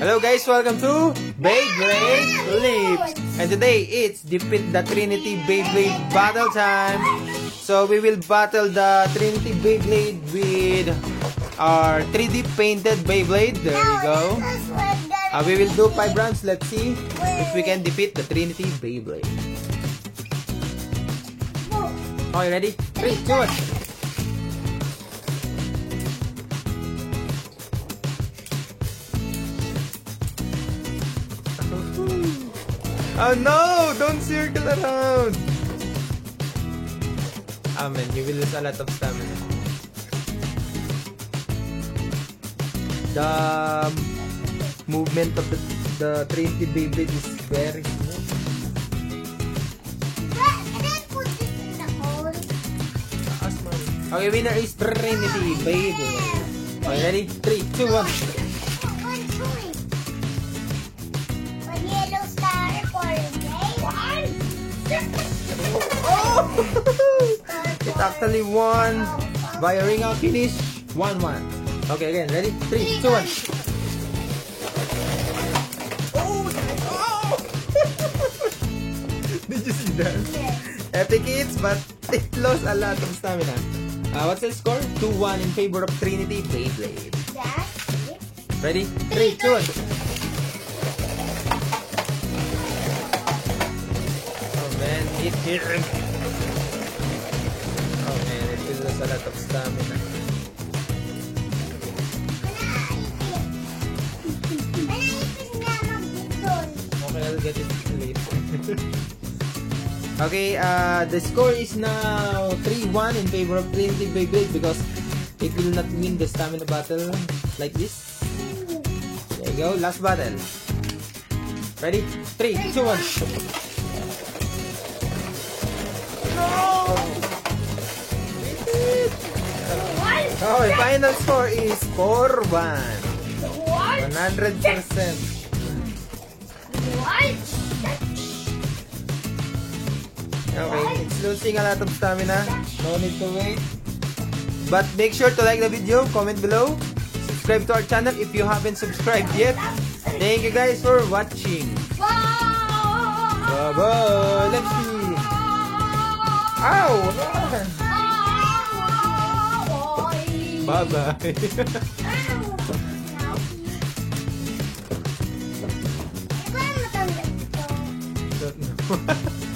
Hello guys, welcome to Beyblade Leaps. And today it's Defeat the Trinity Beyblade battle time. So we will battle the Trinity Beyblade with our 3D painted Beyblade. There we go. We will do 5 rounds. Let's see if we can defeat the Trinity Beyblade. Are you ready? 3, 2, 1. Oh no! Don't circle around! Amen, you will lose a lot of stamina. The movement of the Trinity Beyblade is very smooth. Can I put this in the hole? Okay, winner is Trinity Beyblade. Okay, ready? 3, 2, 1. It actually won by a ring out finish. 1-1. Okay, again, ready? 3, 2, 1. Oh! Did you see that? Yes. Epic hits, but it lost a lot of stamina. What's the score? 2-1 in favor of Trinity Beyblade. That's it. Ready? 3, 2, 1. Oh man, it hit. Oh man, it will lose a lot of stamina. Okay, I'll get it later. Okay, the score is now 3-1 in favor of Trinity Beyblade because it will not win the stamina battle like this. There you go, last battle. Ready? 3, 2, 1. Oh, the final score is 4-1. 100%. Okay, it's losing a lot of stamina. No need to wait. But make sure to like the video, comment below, subscribe to our channel if you haven't subscribed yet. Thank you guys for watching. Bye-bye. Let's see. Ow! Bye-bye. Don't know.